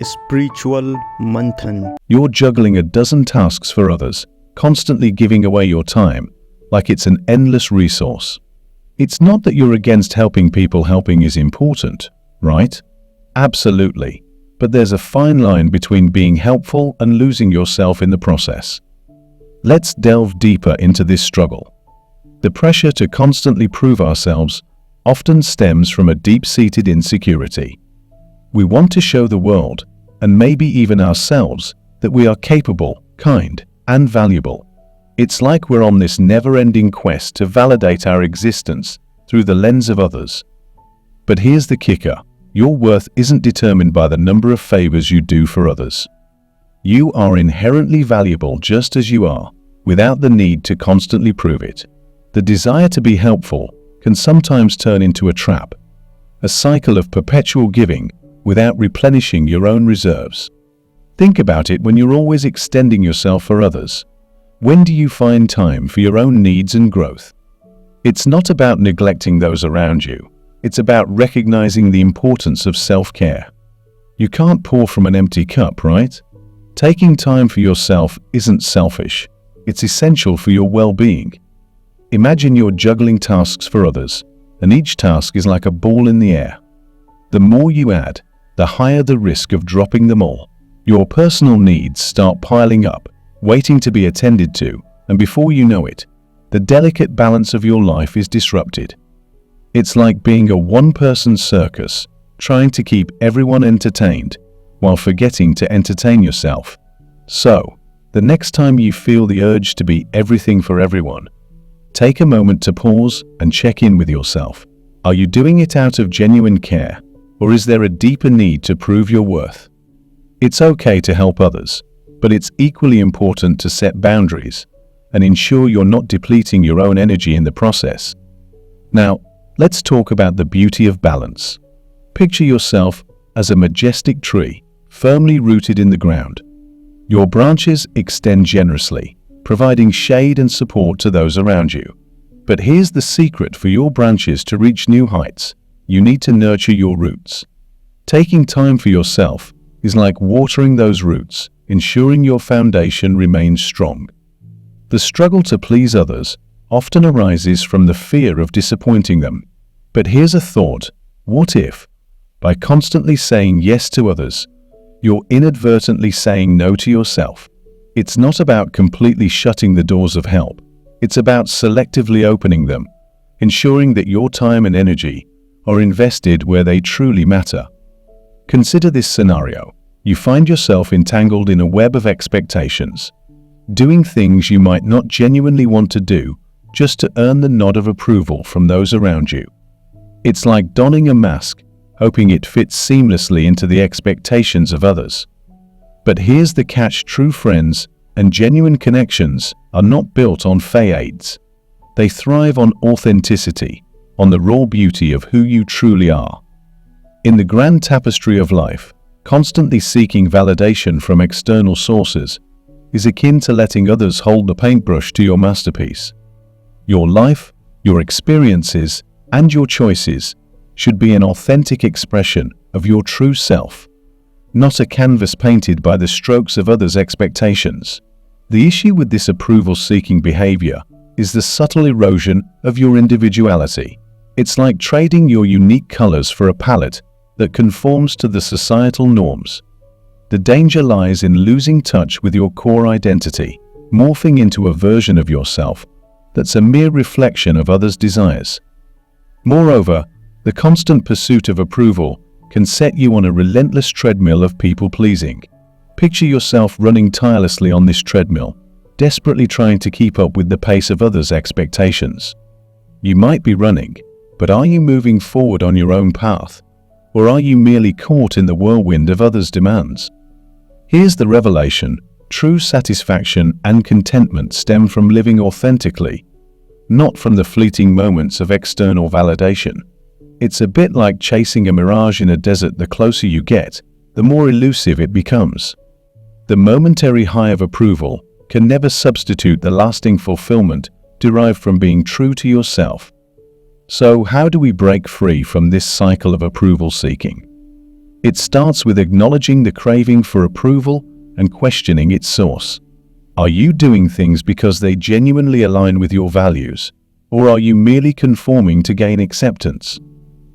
Spiritual Manthan. You're juggling a dozen tasks for others, constantly giving away your time, like it's an endless resource. It's not that you're against helping people. Helping is important, right? Absolutely. But there's a fine line between being helpful and losing yourself in the process. Let's delve deeper into this struggle. The pressure to constantly prove ourselves often stems from a deep-seated insecurity. We want to show the world, and maybe even ourselves, that we are capable, kind, and valuable. It's like we're on this never-ending quest to validate our existence through the lens of others. But here's the kicker: your worth isn't determined by the number of favors you do for others. You are inherently valuable just as you are, without the need to constantly prove it. The desire to be helpful can sometimes turn into a trap, a cycle of perpetual giving without replenishing your own reserves. Think about it: when you're always extending yourself for others, when do you find time for your own needs and growth? It's not about neglecting those around you. It's about recognizing the importance of self-care. You can't pour from an empty cup, right? Taking time for yourself isn't selfish. It's essential for your well-being. Imagine you're juggling tasks for others, and each task is like a ball in the air. The more you add, the higher the risk of dropping them all. Your personal needs start piling up, waiting to be attended to, and before you know it, the delicate balance of your life is disrupted. It's like being a one-person circus, trying to keep everyone entertained while forgetting to entertain yourself. So, the next time you feel the urge to be everything for everyone, take a moment to pause and check in with yourself. Are you doing it out of genuine care, or is there a deeper need to prove your worth? It's okay to help others, but it's equally important to set boundaries and ensure you're not depleting your own energy in the process. Now, let's talk about the beauty of balance. Picture yourself as a majestic tree, firmly rooted in the ground. Your branches extend generously, providing shade and support to those around you. But here's the secret: for your branches to reach new heights, you need to nurture your roots. Taking time for yourself is like watering those roots, ensuring your foundation remains strong. The struggle to please others often arises from the fear of disappointing them. But here's a thought: what if, by constantly saying yes to others, you're inadvertently saying no to yourself? It's not about completely shutting the doors of help. It's about selectively opening them, ensuring that your time and energy are invested where they truly matter. Consider this scenario. You find yourself entangled in a web of expectations, doing things you might not genuinely want to do just to earn the nod of approval from those around you. It's like donning a mask, hoping it fits seamlessly into the expectations of others. But here's the catch: true friends and genuine connections are not built on facades. They thrive on authenticity, on the raw beauty of who you truly are. In the grand tapestry of life, constantly seeking validation from external sources is akin to letting others hold the paintbrush to your masterpiece. Your life, your experiences, and your choices should be an authentic expression of your true self, not a canvas painted by the strokes of others' expectations. The issue with this approval-seeking behavior is the subtle erosion of your individuality. It's like trading your unique colors for a palette that conforms to the societal norms. The danger lies in losing touch with your core identity, morphing into a version of yourself that's a mere reflection of others' desires. Moreover, the constant pursuit of approval can set you on a relentless treadmill of people-pleasing. Picture yourself running tirelessly on this treadmill, desperately trying to keep up with the pace of others' expectations. You might be running, but are you moving forward on your own path? Or are you merely caught in the whirlwind of others' demands? Here's the revelation: true satisfaction and contentment stem from living authentically, not from the fleeting moments of external validation. It's a bit like chasing a mirage in a desert. The closer you get, the more elusive it becomes. The momentary high of approval can never substitute the lasting fulfillment derived from being true to yourself. So how do we break free from this cycle of approval seeking? It starts with acknowledging the craving for approval and questioning its source. Are you doing things because they genuinely align with your values, or are you merely conforming to gain acceptance?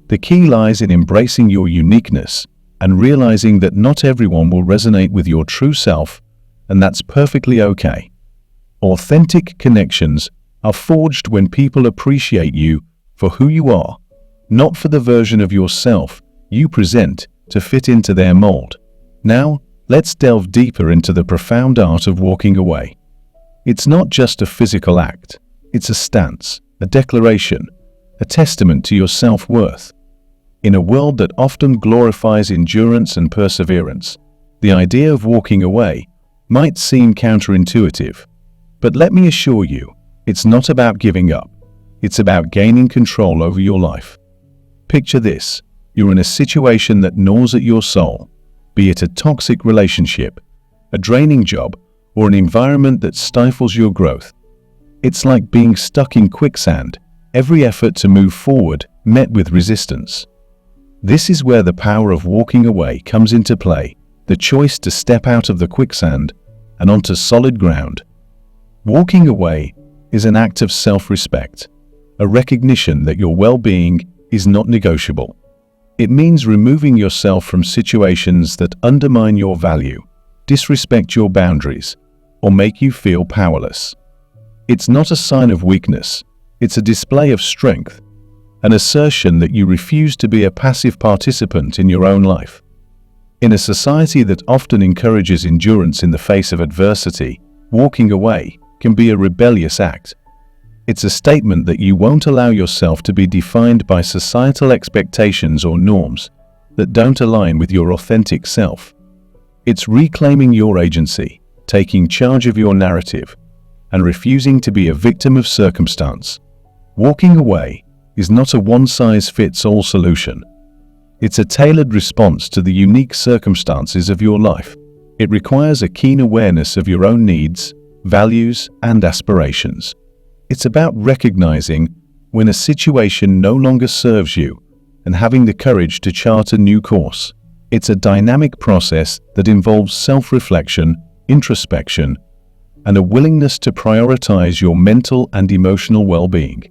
The key lies in embracing your uniqueness and realizing that not everyone will resonate with your true self, and that's perfectly okay. Authentic connections are forged when people appreciate you for who you are, not for the version of yourself you present to fit into their mold. Now, let's delve deeper into the profound art of walking away. It's not just a physical act. It's a stance, a declaration, a testament to your self-worth. In a world that often glorifies endurance and perseverance, the idea of walking away might seem counterintuitive. But let me assure you, it's not about giving up. It's about gaining control over your life. Picture this: you're in a situation that gnaws at your soul, be it a toxic relationship, a draining job, or an environment that stifles your growth. It's like being stuck in quicksand, every effort to move forward met with resistance. This is where the power of walking away comes into play, the choice to step out of the quicksand and onto solid ground. Walking away is an act of self-respect, a recognition that your well-being is not negotiable. It means removing yourself from situations that undermine your value, disrespect your boundaries, or make you feel powerless. It's not a sign of weakness, it's a display of strength, an assertion that you refuse to be a passive participant in your own life. In a society that often encourages endurance in the face of adversity, walking away can be a rebellious act. It's a statement that you won't allow yourself to be defined by societal expectations or norms that don't align with your authentic self. It's reclaiming your agency, taking charge of your narrative, and refusing to be a victim of circumstance. Walking away is not a one-size-fits-all solution. It's a tailored response to the unique circumstances of your life. It requires a keen awareness of your own needs, values, and aspirations. It's about recognizing when a situation no longer serves you and having the courage to chart a new course. It's a dynamic process that involves self-reflection, introspection, and a willingness to prioritize your mental and emotional well-being.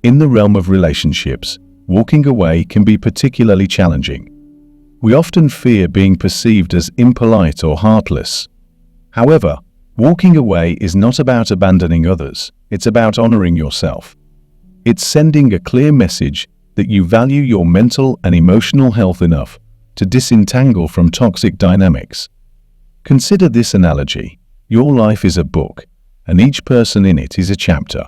In the realm of relationships, walking away can be particularly challenging. We often fear being perceived as impolite or heartless. However, walking away is not about abandoning others, it's about honoring yourself. It's sending a clear message that you value your mental and emotional health enough to disentangle from toxic dynamics. Consider this analogy: your life is a book, and each person in it is a chapter.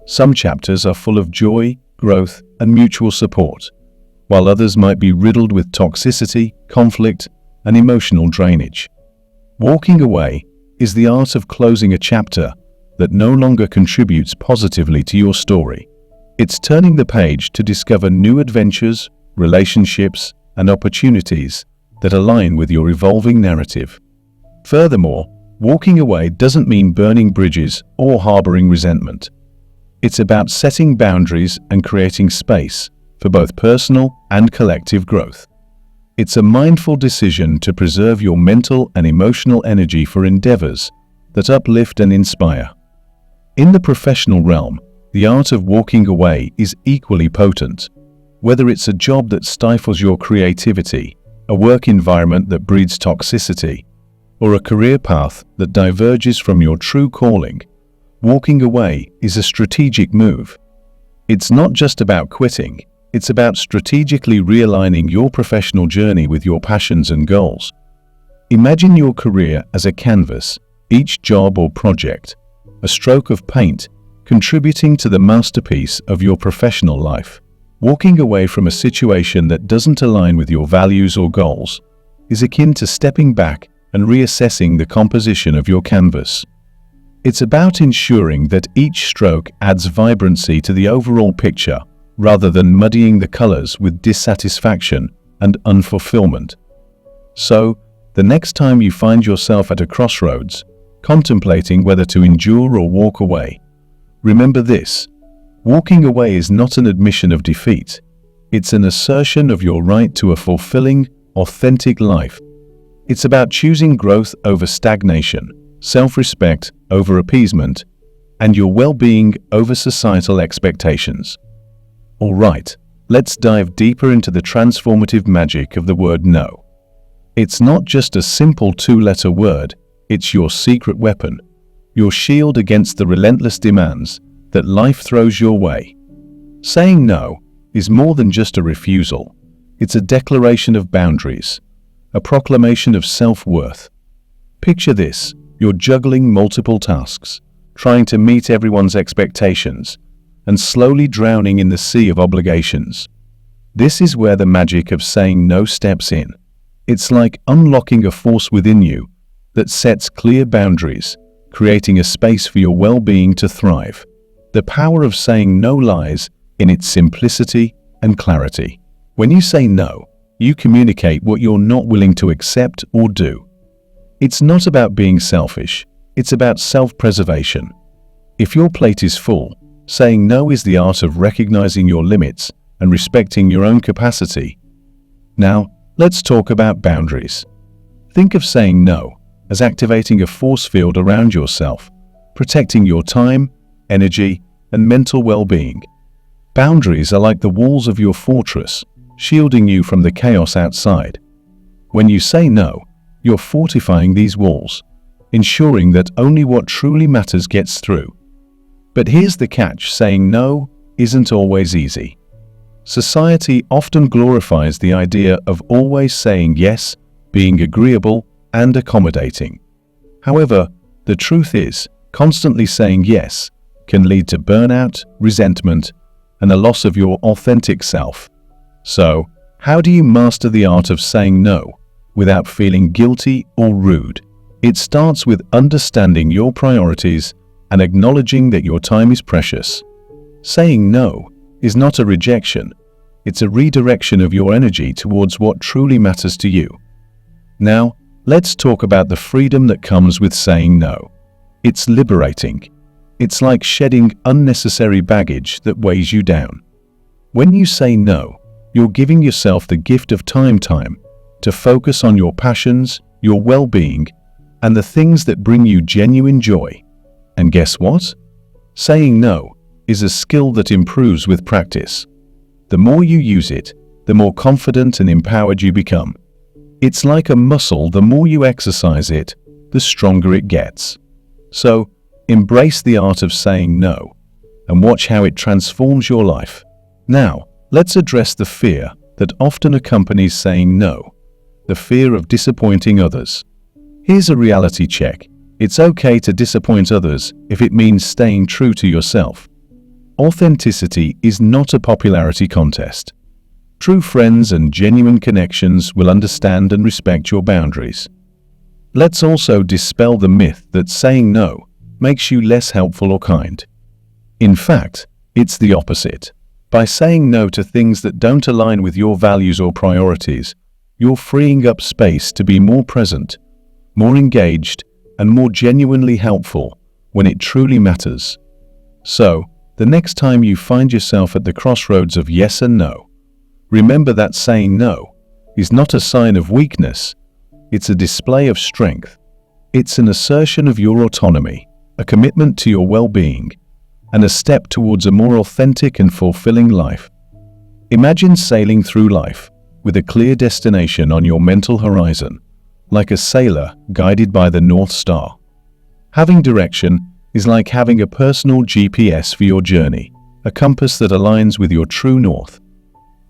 Some chapters are full of joy, growth, and mutual support, while others might be riddled with toxicity, conflict, and emotional drainage. Walking away is the art of closing a chapter that no longer contributes positively to your story. It's turning the page to discover new adventures, relationships, and opportunities that align with your evolving narrative. Furthermore, walking away doesn't mean burning bridges or harboring resentment. It's about setting boundaries and creating space for both personal and collective growth. It's a mindful decision to preserve your mental and emotional energy for endeavors that uplift and inspire. In the professional realm, the art of walking away is equally potent. Whether it's a job that stifles your creativity, a work environment that breeds toxicity, or a career path that diverges from your true calling, walking away is a strategic move. It's not just about quitting, it's about strategically realigning your professional journey with your passions and goals. Imagine your career as a canvas, each job or project, a stroke of paint, contributing to the masterpiece of your professional life. Walking away from a situation that doesn't align with your values or goals is akin to stepping back and reassessing the composition of your canvas. It's about ensuring that each stroke adds vibrancy to the overall picture, rather than muddying the colors with dissatisfaction and unfulfillment. So, the next time you find yourself at a crossroads, contemplating whether to endure or walk away, remember this: walking away is not an admission of defeat. It's an assertion of your right to a fulfilling, authentic life. It's about choosing growth over stagnation, self-respect over appeasement, and your well-being over societal expectations. All right, let's dive deeper into the transformative magic of the word no. It's not just a simple two-letter word, it's your secret weapon, your shield against the relentless demands that life throws your way. Saying no is more than just a refusal. It's a declaration of boundaries, a proclamation of self-worth. Picture this, you're juggling multiple tasks, trying to meet everyone's expectations, and slowly drowning in the sea of obligations. This is where the magic of saying no steps in. It's like unlocking a force within you that sets clear boundaries, creating a space for your well-being to thrive. The power of saying no lies in its simplicity and clarity. When you say no, you communicate what you're not willing to accept or do. It's not about being selfish, it's about self-preservation. If your plate is full, saying no is the art of recognizing your limits and respecting your own capacity. Now, let's talk about boundaries. Think of saying no as activating a force field around yourself, protecting your time, energy, and mental well-being. Boundaries are like the walls of your fortress, shielding you from the chaos outside. When you say no, you're fortifying these walls, ensuring that only what truly matters gets through. But here's the catch, saying no isn't always easy. Society often glorifies the idea of always saying yes, being agreeable and accommodating. However, the truth is, constantly saying yes can lead to burnout, resentment, and a loss of your authentic self. So, how do you master the art of saying no without feeling guilty or rude? It starts with understanding your priorities and acknowledging that your time is precious. Saying no is not a rejection, it's a redirection of your energy towards what truly matters to you. Now, let's talk about the freedom that comes with saying no. It's liberating. It's like shedding unnecessary baggage that weighs you down. When you say no, you're giving yourself the gift of time to focus on your passions, your well-being, and the things that bring you genuine joy. And guess what? Saying no is a skill that improves with practice. The more you use it, the more confident and empowered you become. It's like a muscle, the more you exercise it, the stronger it gets. So, embrace the art of saying no, and watch how it transforms your life. Now, let's address the fear that often accompanies saying no, the fear of disappointing others. Here's a reality check. It's okay to disappoint others if it means staying true to yourself. Authenticity is not a popularity contest. True friends and genuine connections will understand and respect your boundaries. Let's also dispel the myth that saying no makes you less helpful or kind. In fact, it's the opposite. By saying no to things that don't align with your values or priorities, you're freeing up space to be more present, more engaged, and more genuinely helpful when it truly matters. So, the next time you find yourself at the crossroads of yes and no, remember that saying no is not a sign of weakness, it's a display of strength. It's an assertion of your autonomy, a commitment to your well-being, and a step towards a more authentic and fulfilling life. Imagine sailing through life with a clear destination on your mental horizon, like a sailor guided by the North Star. Having direction is like having a personal GPS for your journey, a compass that aligns with your true north.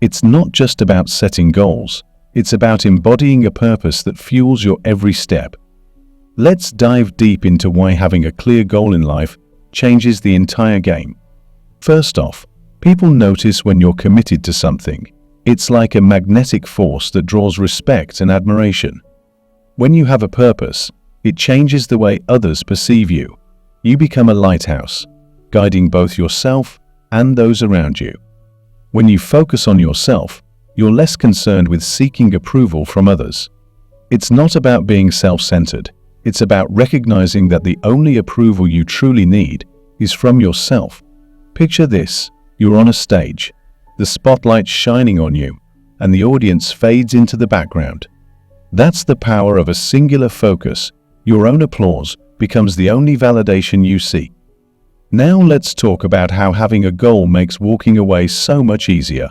It's not just about setting goals, it's about embodying a purpose that fuels your every step. Let's dive deep into why having a clear goal in life changes the entire game. First off, people notice when you're committed to something. It's like a magnetic force that draws respect and admiration. When you have a purpose, it changes the way others perceive you. You become a lighthouse, guiding both yourself and those around you. When you focus on yourself, you're less concerned with seeking approval from others. It's not about being self-centered. It's about recognizing that the only approval you truly need is from yourself. Picture this, you're on a stage, the spotlight's shining on you, and the audience fades into the background. That's the power of a singular focus. Your own applause becomes the only validation you seek. Now let's talk about how having a goal makes walking away so much easier.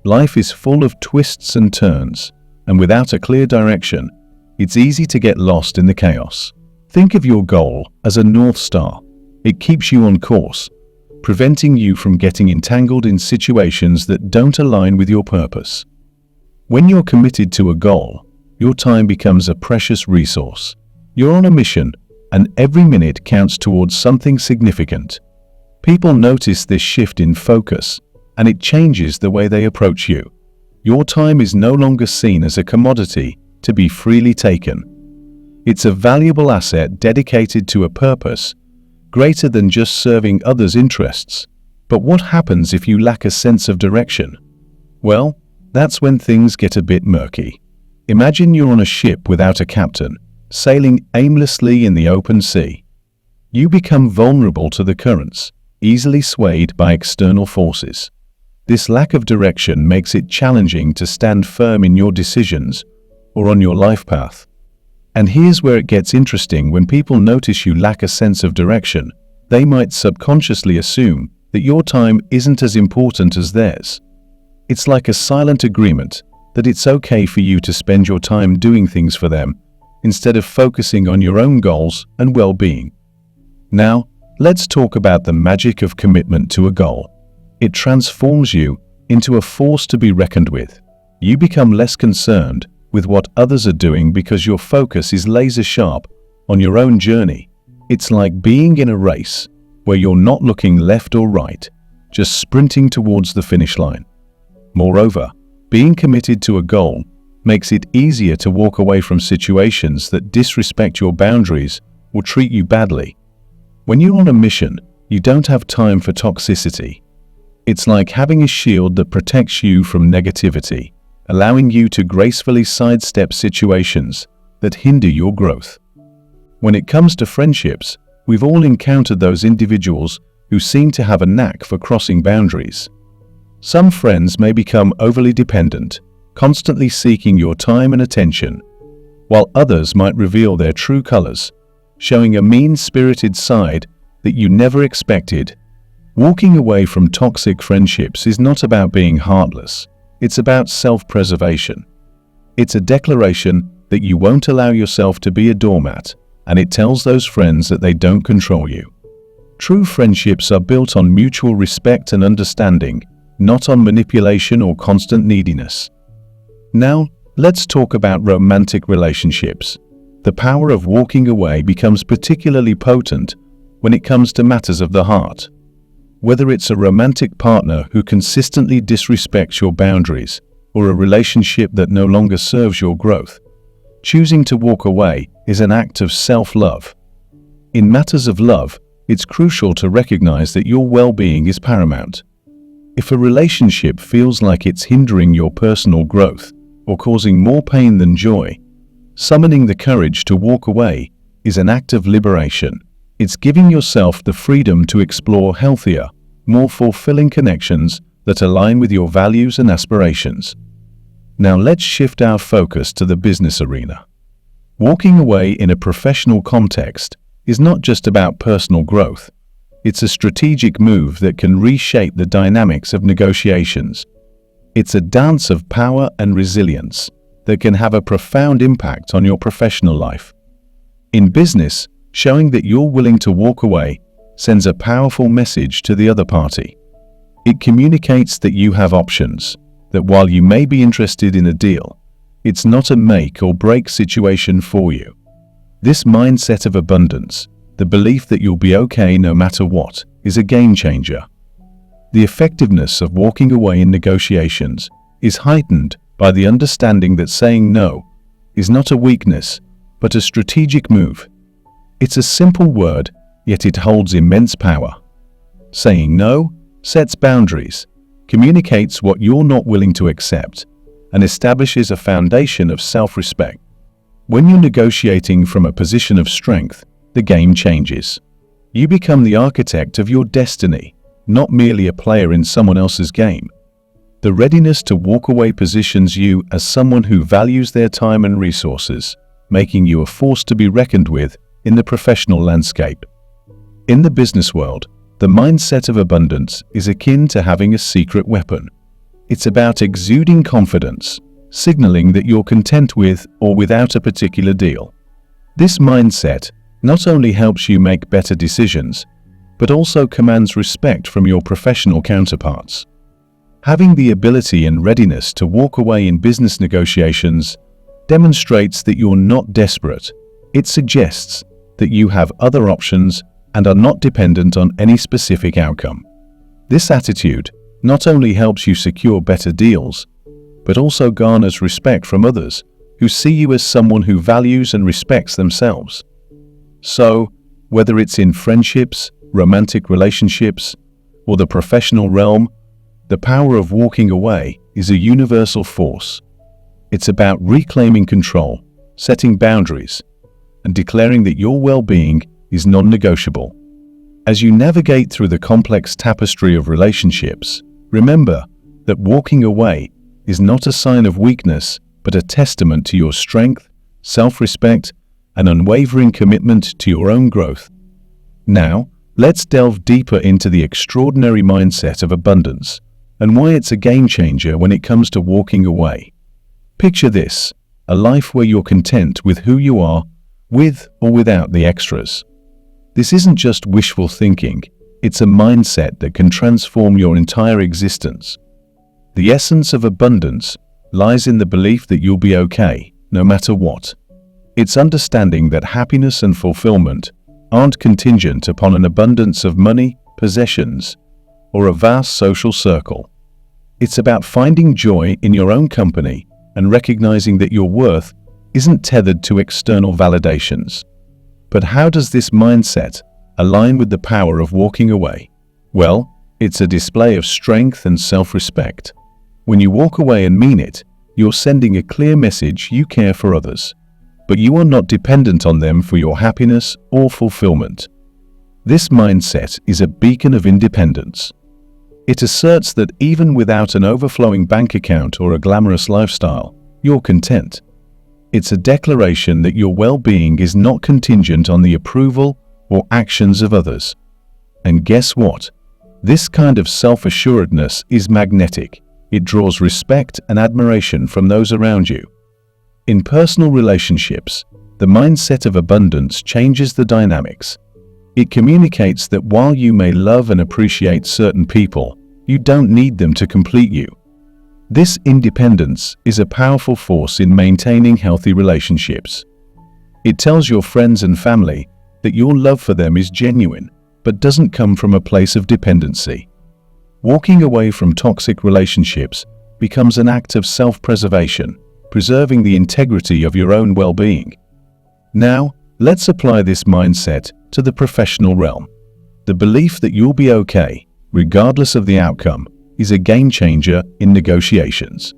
Life is full of twists and turns, and without a clear direction, it's easy to get lost in the chaos. Think of your goal as a North Star. It keeps you on course, preventing you from getting entangled in situations that don't align with your purpose. When you're committed to a goal, your time becomes a precious resource. You're on a mission, and every minute counts towards something significant. People notice this shift in focus, and it changes the way they approach you. Your time is no longer seen as a commodity to be freely taken. It's a valuable asset dedicated to a purpose greater than just serving others' interests. But what happens if you lack a sense of direction? Well, that's when things get a bit murky. Imagine you're on a ship without a captain, sailing aimlessly in the open sea. You become vulnerable to the currents, easily swayed by external forces. This lack of direction makes it challenging to stand firm in your decisions or on your life path. And here's where it gets interesting. When people notice you lack a sense of direction, they might subconsciously assume that your time isn't as important as theirs. It's like a silent agreement that it's okay for you to spend your time doing things for them instead of focusing on your own goals and well-being. Now, let's talk about the magic of commitment to a goal. It transforms you into a force to be reckoned with. You become less concerned with what others are doing because your focus is laser sharp on your own journey. It's like being in a race where you're not looking left or right, just sprinting towards the finish line. Moreover, being committed to a goal makes it easier to walk away from situations that disrespect your boundaries or treat you badly. When you're on a mission, you don't have time for toxicity. It's like having a shield that protects you from negativity, allowing you to gracefully sidestep situations that hinder your growth. When it comes to friendships, we've all encountered those individuals who seem to have a knack for crossing boundaries. Some friends may become overly dependent, constantly seeking your time and attention, while others might reveal their true colors, showing a mean-spirited side that you never expected. Walking away from toxic friendships is not about being heartless. It's about self-preservation. It's a declaration that you won't allow yourself to be a doormat, and it tells those friends that they don't control you. True friendships are built on mutual respect and understanding, not on manipulation or constant neediness. Now, let's talk about romantic relationships. The power of walking away becomes particularly potent when it comes to matters of the heart. Whether it's a romantic partner who consistently disrespects your boundaries or a relationship that no longer serves your growth, choosing to walk away is an act of self-love. In matters of love, it's crucial to recognize that your well-being is paramount. If a relationship feels like it's hindering your personal growth or causing more pain than joy, summoning the courage to walk away is an act of liberation. It's giving yourself the freedom to explore healthier, more fulfilling connections that align with your values and aspirations. Now let's shift our focus to the business arena. Walking away in a professional context is not just about personal growth. It's a strategic move that can reshape the dynamics of negotiations. It's a dance of power and resilience that can have a profound impact on your professional life. In business, showing that you're willing to walk away sends a powerful message to the other party. It communicates that you have options, that while you may be interested in a deal, it's not a make or break situation for you. This mindset of abundance, the belief that you'll be okay no matter what, is a game changer. The effectiveness of walking away in negotiations is heightened by the understanding that saying no is not a weakness, but a strategic move. It's a simple word, yet it holds immense power. Saying no sets boundaries, communicates what you're not willing to accept, and establishes a foundation of self-respect. When you're negotiating from a position of strength, the game changes. You become the architect of your destiny, not merely a player in someone else's game. The readiness to walk away positions you as someone who values their time and resources, making you a force to be reckoned with in the professional landscape. In the business world, the mindset of abundance is akin to having a secret weapon. It's about exuding confidence, signaling that you're content with or without a particular deal. This mindset not only helps you make better decisions, but also commands respect from your professional counterparts. Having the ability and readiness to walk away in business negotiations demonstrates that you're not desperate. It suggests that you have other options and are not dependent on any specific outcome. This attitude not only helps you secure better deals, but also garners respect from others who see you as someone who values and respects themselves. So, whether it's in friendships, romantic relationships, or the professional realm, the power of walking away is a universal force. It's about reclaiming control, setting boundaries, and declaring that your well-being is non-negotiable. As you navigate through the complex tapestry of relationships, remember that walking away is not a sign of weakness, but a testament to your strength, self-respect, and unwavering commitment to your own growth. Now, let's delve deeper into the extraordinary mindset of abundance and why it's a game changer when it comes to walking away. Picture this, a life where you're content with who you are, with or without the extras. This isn't just wishful thinking, it's a mindset that can transform your entire existence. The essence of abundance lies in the belief that you'll be okay, no matter what. It's understanding that happiness and fulfillment aren't contingent upon an abundance of money, possessions, or a vast social circle. It's about finding joy in your own company and recognizing that your worth isn't tethered to external validations. But how does this mindset align with the power of walking away? Well, it's a display of strength and self-respect. When you walk away and mean it, you're sending a clear message you care for others, but you are not dependent on them for your happiness or fulfillment. This mindset is a beacon of independence. It asserts that even without an overflowing bank account or a glamorous lifestyle, you're content. It's a declaration that your well-being is not contingent on the approval or actions of others. And guess what? This kind of self-assuredness is magnetic. It draws respect and admiration from those around you. In personal relationships, the mindset of abundance changes the dynamics. It communicates that while you may love and appreciate certain people, you don't need them to complete you. This independence is a powerful force in maintaining healthy relationships. It tells your friends and family that your love for them is genuine, but doesn't come from a place of dependency. Walking away from toxic relationships becomes an act of self-preservation, preserving the integrity of your own well-being. Now, let's apply this mindset to the professional realm. The belief that you'll be okay, regardless of the outcome, is a game changer in negotiations.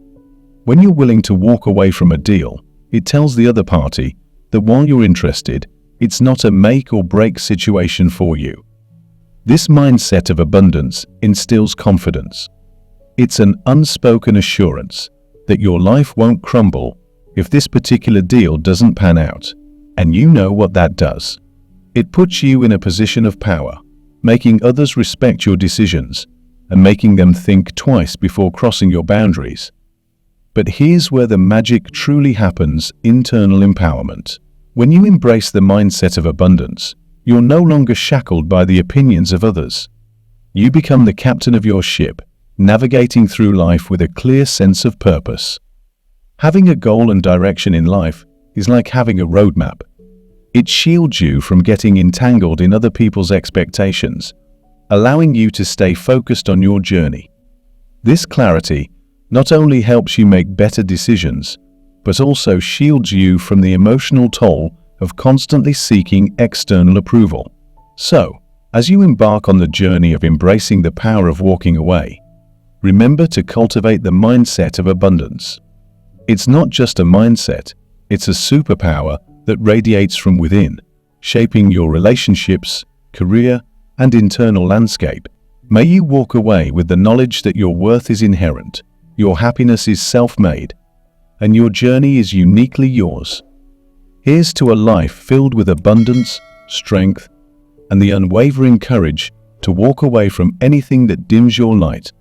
When you're willing to walk away from a deal, it tells the other party that while you're interested, it's not a make or break situation for you. This mindset of abundance instills confidence. It's an unspoken assurance that your life won't crumble if this particular deal doesn't pan out, and you know what that does. It puts you in a position of power, making others respect your decisions and making them think twice before crossing your boundaries. But here's where the magic truly happens: internal empowerment. When you embrace the mindset of abundance, you're no longer shackled by the opinions of others. You become the captain of your ship, navigating through life with a clear sense of purpose. Having a goal and direction in life is like having a roadmap. It shields you from getting entangled in other people's expectations, allowing you to stay focused on your journey. This clarity not only helps you make better decisions, but also shields you from the emotional toll of constantly seeking external approval. So, as you embark on the journey of embracing the power of walking away, remember to cultivate the mindset of abundance. It's not just a mindset, it's a superpower that radiates from within, shaping your relationships, career, and internal landscape. May you walk away with the knowledge that your worth is inherent, Your happiness is self-made, and your journey is uniquely yours. Here's to a life filled with abundance, strength, and the unwavering courage to walk away from anything that dims your light.